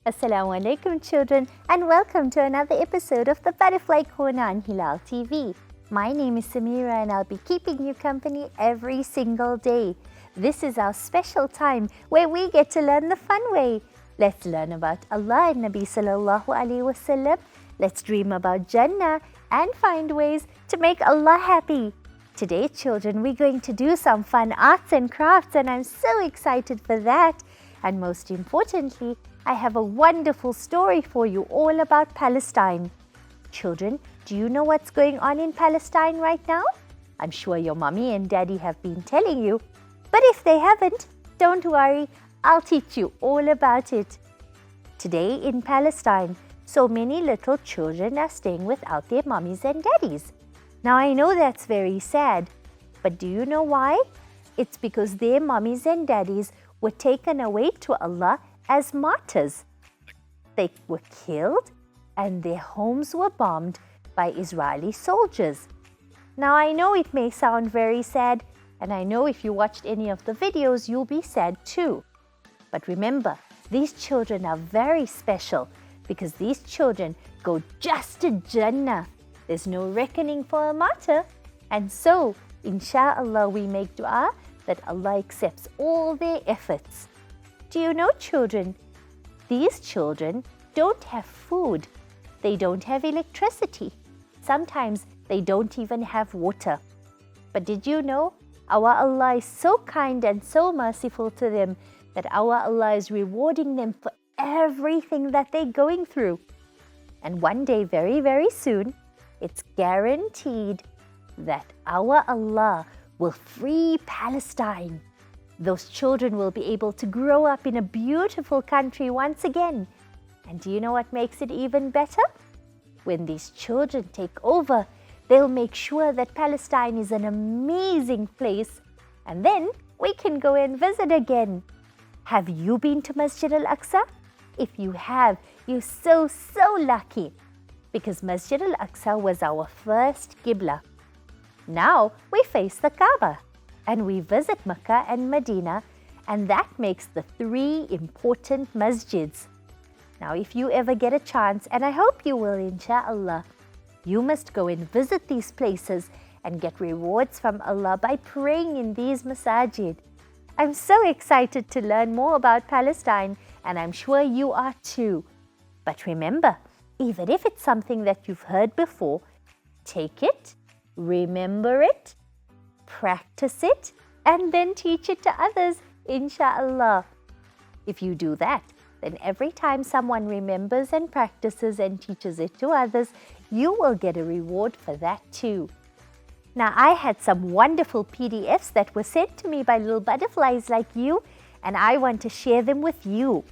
Assalamu alaikum children, and welcome to another episode of the Butterfly Corner on Hilaal TV. My name is Samira and I'll be keeping you company every single day. This is our special time where we get to learn the fun way. Let's learn about Allah and Nabi sallallahu alaihi wasallam. Let's dream about Jannah and find ways to make Allah happy. Today children, we're going to do some fun arts and crafts and I'm so excited for that. And most importantly, I have a wonderful story for you all about Palestine. Children, do you know what's going on in Palestine right now? I'm sure your mommy and daddy have been telling you. But if they haven't, don't worry, I'll teach you all about it. Today in Palestine, so many little children are staying without their mummies and daddies. Now I know that's very sad, but do you know why? It's because their mummies and daddies were taken away to Allah as martyrs. They were killed and their homes were bombed by Israeli soldiers. Now I know it may sound very sad, and I know if you watched any of the videos you'll be sad too. But remember, these children are very special because these children go just to Jannah. There's no reckoning for a martyr. And so, inshallah, we make dua that Allah accepts all their efforts. Do you know, children, these children don't have food. They don't have electricity. Sometimes they don't even have water. But did you know, our Allah is so kind and so merciful to them that our Allah is rewarding them for everything that they're going through. And one day, very, very soon, it's guaranteed that our Allah will free Palestine. Those children will be able to grow up in a beautiful country once again. And do you know what makes it even better? When these children take over, they'll make sure that Palestine is an amazing place. And then we can go and visit again. Have you been to Masjid al-Aqsa? If you have, you're so lucky. Because Masjid al-Aqsa was our first Qibla. Now we face the Kaaba. And we visit Mecca and Medina, and that makes the 3 important masjids. Now, if you ever get a chance, and I hope you will, inshallah, you must go and visit these places and get rewards from Allah by praying in these masajid. I'm so excited to learn more about Palestine, and I'm sure you are too. But remember, even if it's something that you've heard before, take it, remember it, practice it, and then teach it to others, inshallah. If you do that, then every time someone remembers and practices and teaches it to others, you will get a reward for that too. Now, I had some wonderful PDFs that were sent to me by little butterflies like you, and I want to share them with you.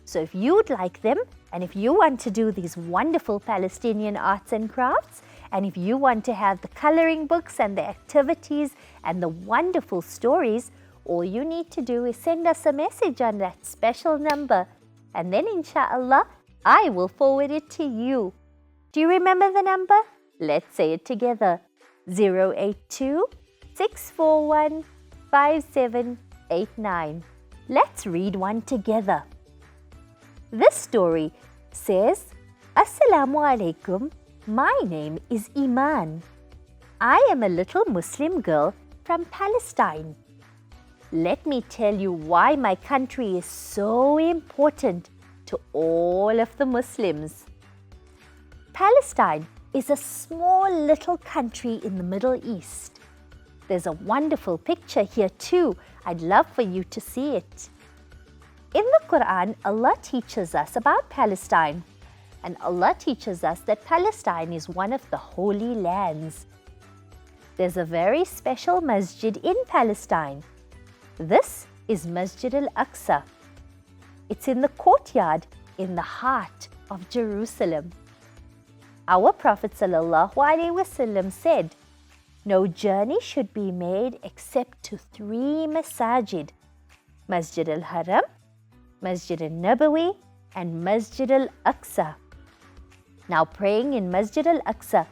So if you'd like them, and if you want to do these wonderful Palestinian arts and crafts, and if you want to have the coloring books and the activities and the wonderful stories, all you need to do is send us a message on that special number. And then inshallah, I will forward it to you. Do you remember the number? Let's say it together. 082 641 5789. Let's read one together. This story says, Assalamu alaikum. My name is Iman. I am a little Muslim girl from Palestine. Let me tell you why my country is so important to all of the Muslims. Palestine is a small little country in the Middle East. There's a wonderful picture here too. I'd love for you to see it. In the Quran, Allah teaches us about Palestine. And Allah teaches us that Palestine is one of the holy lands. There's a very special masjid in Palestine. This is Masjid al-Aqsa. It's in the courtyard in the heart of Jerusalem. Our Prophet ﷺ said, no journey should be made except to 3 masajid, Masjid al-Haram, Masjid al-Nabawi, and Masjid al-Aqsa. Now praying in Masjid al-Aqsa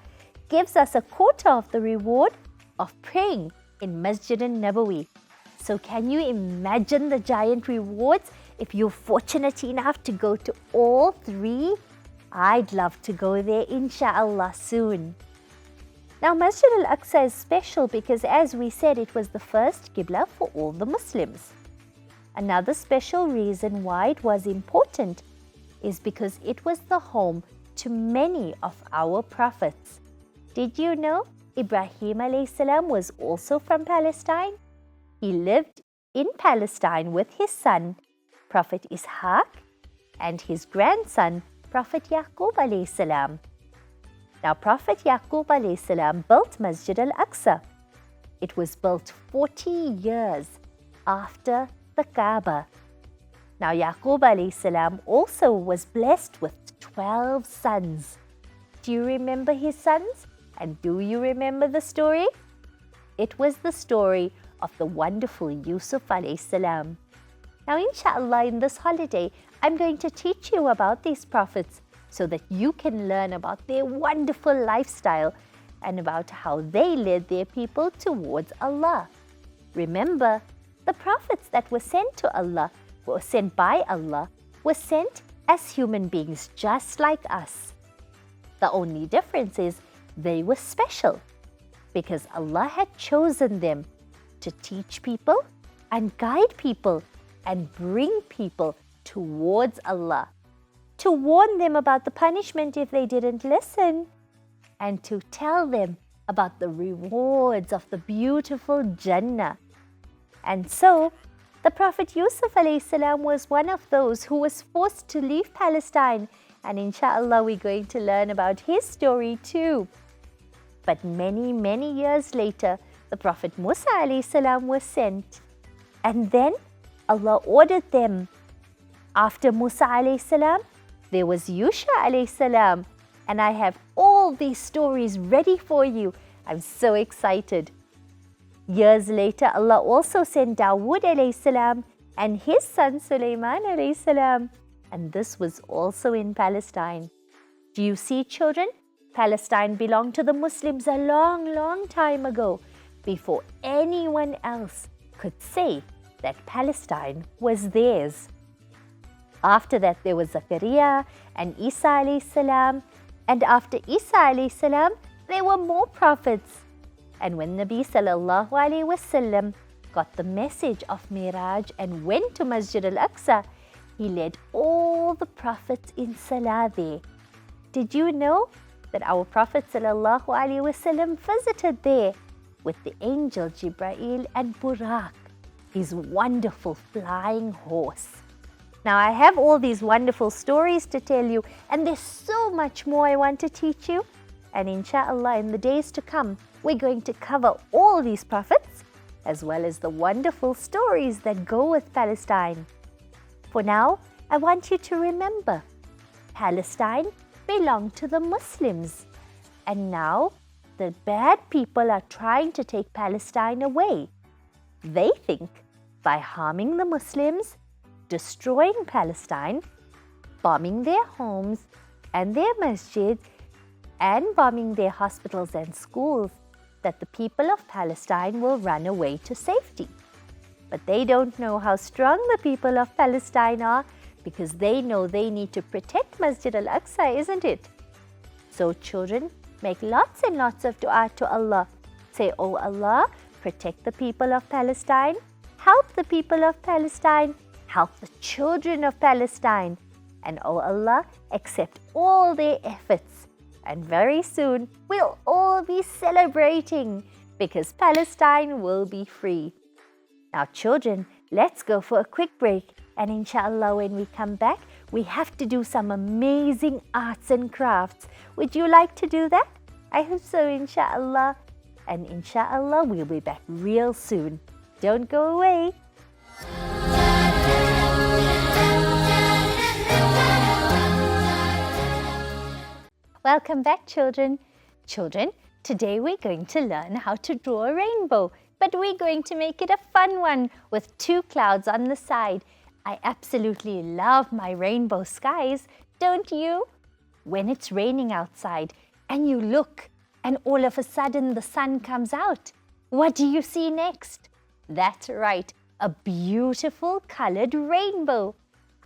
gives us a quarter of the reward of praying in Masjid al-Nabawi. So can you imagine the giant rewards If you're fortunate enough to go to all three, I'd love to go there inshallah soon. Now Masjid al-Aqsa is special because, as we said, it was the first Qibla for all the Muslims. Another special reason why it was important is because it was the home to many of our prophets. Did you know Ibrahim alayhi salam was also from Palestine? He lived in Palestine with his son, Prophet Ishaq, and his grandson, Prophet Yaqub alayhi salam. Now, Prophet Yaqub alayhi salam built Masjid al-Aqsa. It was built 40 years after the Kaaba. Now, Yaqub alayhi salam also was blessed with 12 sons. Do you remember his sons? And do you remember the story? It was the story of the wonderful Yusuf alayhi salam. Now, inshallah, in this holiday, I'm going to teach you about these prophets so that you can learn about their wonderful lifestyle and about how they led their people towards Allah. Remember, the prophets that were sent to Allah, were sent by Allah, were sent as human beings just like us. The only difference is they were special because Allah had chosen them to teach people and guide people and bring people towards Allah, to warn them about the punishment if they didn't listen, and to tell them about the rewards of the beautiful Jannah. And so, the Prophet Yusuf alayhi salam was one of those who was forced to leave Palestine, and inshallah we're going to learn about his story too. But many, many years later, the Prophet Musa alayhi salam was sent, and then Allah ordered them. After Musa alayhi salam, there was Yusha alayhi salam, and I have all these stories ready for you. I'm so excited. Years later, Allah also sent Dawood alayhi salam and his son Sulaiman alayhi salam, and this was also in Palestine. Do you see, children? Palestine belonged to the Muslims a long, long time ago, before anyone else could say that Palestine was theirs. After that, there was Zakaria and Isa alayhi salam, and after Isa alayhi salam, there were more prophets. And when Nabi sallallahu alayhi wasallam got the message of Miraj and went to Masjid al-Aqsa, he led all the prophets in salah there. Did you know that our Prophet sallallahu alayhi wasallam visited there with the angel Jibreel and Buraq, his wonderful flying horse? Now, I have all these wonderful stories to tell you, and there's so much more I want to teach you. And inshallah, in the days to come, we're going to cover all these prophets, as well as the wonderful stories that go with Palestine. For now, I want you to remember, Palestine belonged to the Muslims. And now, the bad people are trying to take Palestine away. They think by harming the Muslims, destroying Palestine, bombing their homes and their masjids, and bombing their hospitals and schools, that the people of Palestine will run away to safety. But they don't know how strong the people of Palestine are, because they know they need to protect Masjid al-Aqsa, isn't it? So children, make lots and lots of dua to Allah. Say, "Oh Allah, protect the people of Palestine, help the people of Palestine, help the children of Palestine, and oh Allah, accept all their efforts." And very soon, we'll all be celebrating because Palestine will be free. Now children, let's go for a quick break, and inshallah when we come back, we have to do some amazing arts and crafts. Would you like to do that? I hope so, inshallah. And inshallah, we'll be back real soon. Don't go away. Welcome back, children. Children, today we're going to learn how to draw a rainbow, but we're going to make it a fun one with 2 clouds on the side. I absolutely love my rainbow skies, don't you? When it's raining outside and you look and all of a sudden the sun comes out, what do you see next? That's right, a beautiful colored rainbow.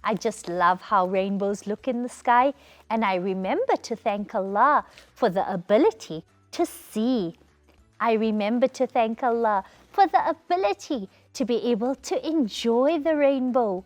I just love how rainbows look in the sky, and I remember to thank Allah for the ability to see. I remember to thank Allah for the ability to be able to enjoy the rainbow.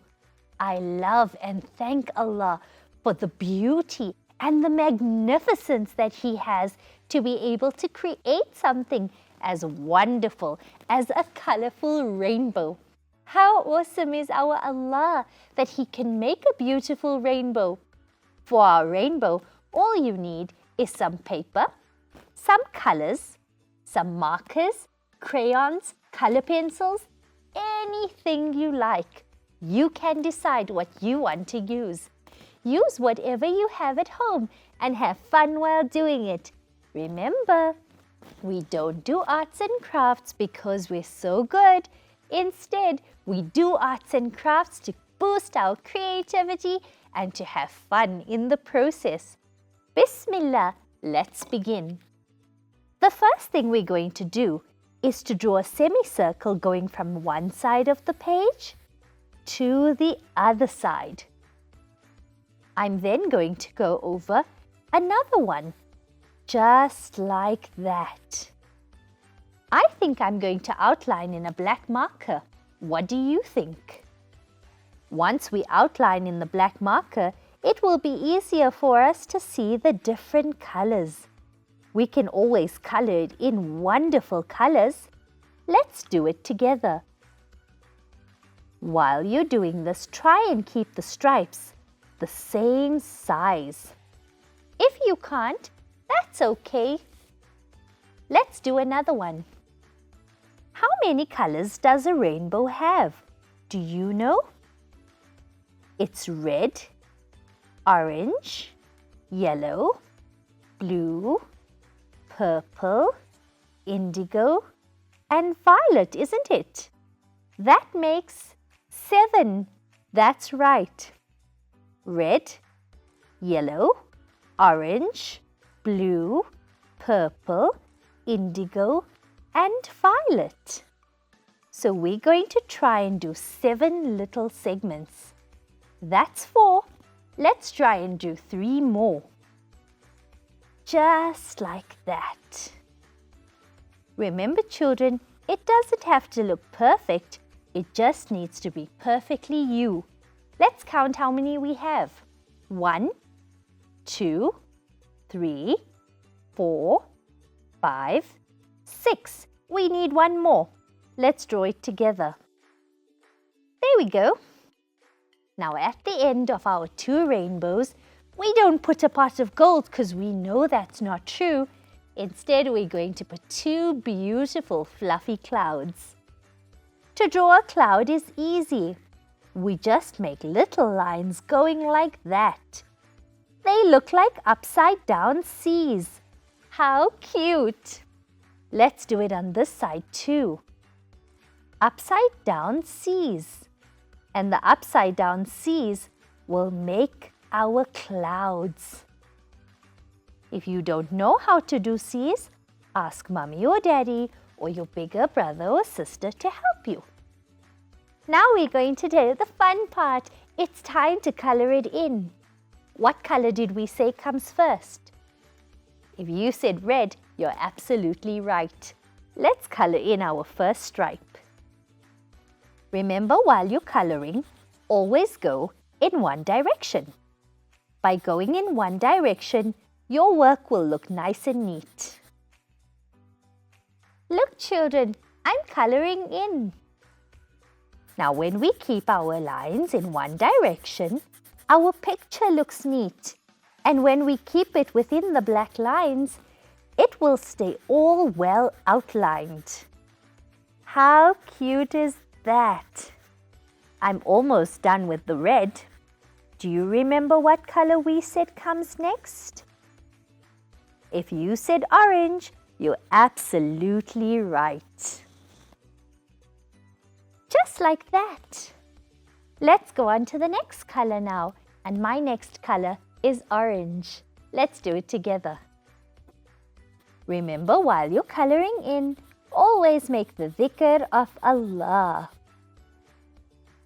I love and thank Allah for the beauty and the magnificence that He has to be able to create something as wonderful as a colorful rainbow. How awesome is our Allah that He can make a beautiful rainbow. For our rainbow, all you need is some paper, some colors, some markers, crayons, color pencils, anything you like. You can decide what you want to use. Use whatever you have at home and have fun while doing it. Remember, we don't do arts and crafts because we're so good. Instead, we do arts and crafts to boost our creativity and to have fun in the process. Bismillah, let's begin. The first thing we're going to do is to draw a semicircle going from one side of the page to the other side. I'm then going to go over another one, just like that. I think I'm going to outline in a black marker. What do you think? Once we outline in the black marker, it will be easier for us to see the different colors. We can always color it in wonderful colors. Let's do it together. While you're doing this, try and keep the stripes the same size. If you can't, that's okay. Let's do another one. How many colors does a rainbow have? Do you know? It's red, orange, yellow, blue, purple, indigo, and violet, isn't it? That makes 7. That's right. Red, yellow, orange, blue, purple, indigo, and violet. So we're going to try and do 7 little segments. That's 4. Let's try and do 3 more. Just like that. Remember, children, it doesn't have to look perfect. It just needs to be perfectly you. Let's count how many we have. 1, 2, 3, 4, 5, 6. We need one more. Let's draw it together. There we go. Now at the end of our 2 rainbows, we don't put a pot of gold because we know that's not true. Instead, we're going to put 2 beautiful fluffy clouds. To draw a cloud is easy. We just make little lines going like that. They look like upside down C's. How cute! Let's do it on this side too. Upside down C's. And the upside down C's will make our clouds. If you don't know how to do C's, ask Mummy or Daddy or your bigger brother or sister to help you. Now we're going to do the fun part. It's time to color it in. What color did we say comes first? If you said red, you're absolutely right. Let's color in our first stripe. Remember, while you're coloring, always go in one direction. By going in one direction, your work will look nice and neat. Look, children, I'm coloring in. Now, when we keep our lines in one direction, our picture looks neat. And when we keep it within the black lines, it will stay all well outlined. How cute is that? I'm almost done with the red. Do you remember what color we said comes next? If you said orange, you're absolutely right. Just like that. Let's go on to the next color now. And my next color is orange. Let's do it together. Remember, while you're coloring in, always make the dhikr of Allah.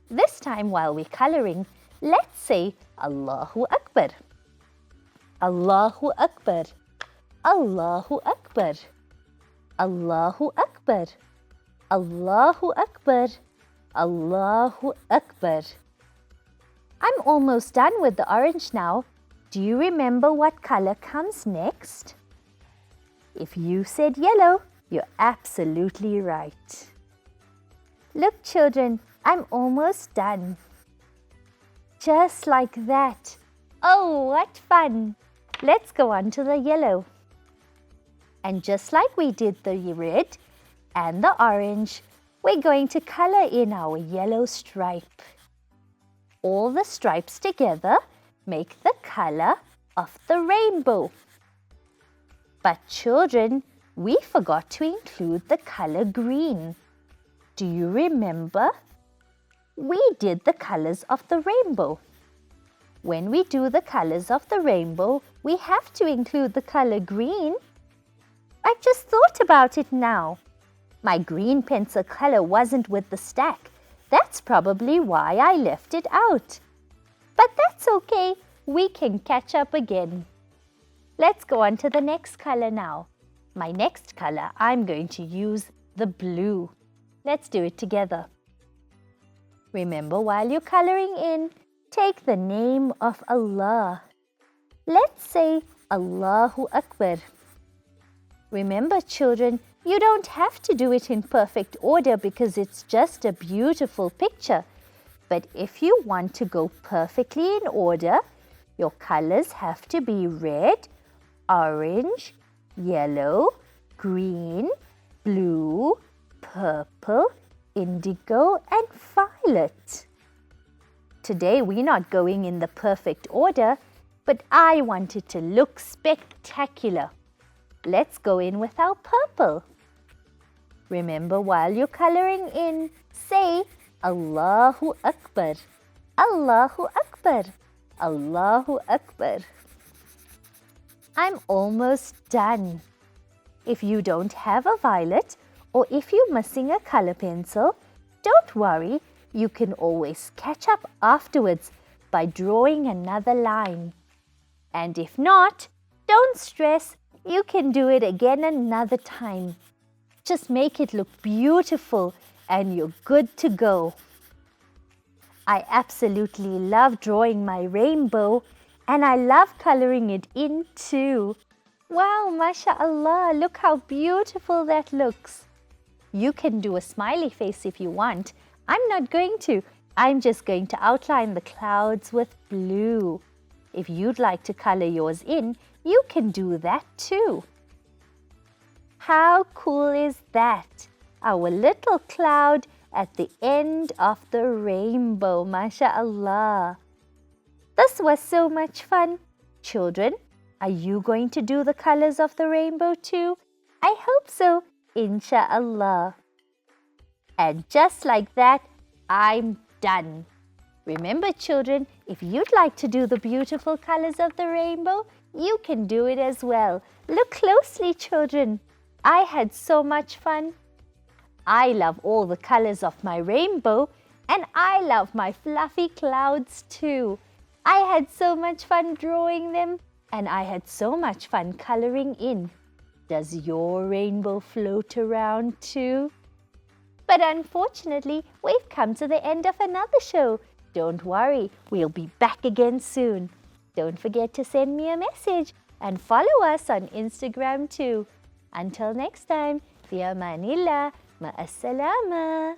This time while we're coloring, Let's say Allahu Akbar. Allahu Akbar. Allahu Akbar. Allahu Akbar. Allahu Akbar. Allahu Akbar. I'm almost done with the orange now. Do you remember what color comes next? If you said yellow, you're absolutely right. Look, children, I'm almost done. Just like that. Oh, what fun! Let's go on to the yellow. And just like we did the red and the orange, we're going to color in our yellow stripe. All the stripes together make the color of the rainbow. But children, we forgot to include the color green. Do you remember? We did the colors of the rainbow. When we do the colors of the rainbow, we have to include the color green. I just thought about it now. My green pencil color wasn't with the stack. That's probably why I left it out. But that's okay. We can catch up again. Let's go on to the next color now. My next color, I'm going to use the blue. Let's do it together. Remember, while you're coloring in, take the name of Allah. Let's say Allahu Akbar. Remember, children, you don't have to do it in perfect order because it's just a beautiful picture. But if you want to go perfectly in order, your colors have to be red, orange, yellow, green, blue, purple, indigo and violet. Today we're not going in the perfect order, but I want it to look spectacular. Let's go in with our purple. Remember, while you're coloring in, say Allahu Akbar. Allahu Akbar. Allahu Akbar. I'm almost done. If you don't have a violet or if you're missing a color pencil, don't worry, you can always catch up afterwards by drawing another line. And if not, don't stress. You can do it again another time. Just make it look beautiful and you're good to go. I absolutely love drawing my rainbow and I love coloring it in too. Wow, mashallah, look how beautiful that looks. You can do a smiley face if you want. I'm not going to. I'm just going to outline the clouds with blue. If you'd like to color yours in, you can do that too. How cool is that? Our little cloud at the end of the rainbow, mashallah. This was so much fun. Children, are you going to do the colors of the rainbow too? I hope so, inshallah. And just like that, I'm done. Remember, children, if you'd like to do the beautiful colors of the rainbow, you can do it as well. Look closely, children. I had so much fun. I love all the colors of my rainbow and I love my fluffy clouds too. I had so much fun drawing them and I had so much fun coloring in. Does your rainbow float around too? But unfortunately, we've come to the end of another show. Don't worry, we'll be back again soon. Don't forget to send me a message and follow us on Instagram too. Until next time, fi amanillah, ma'as salama.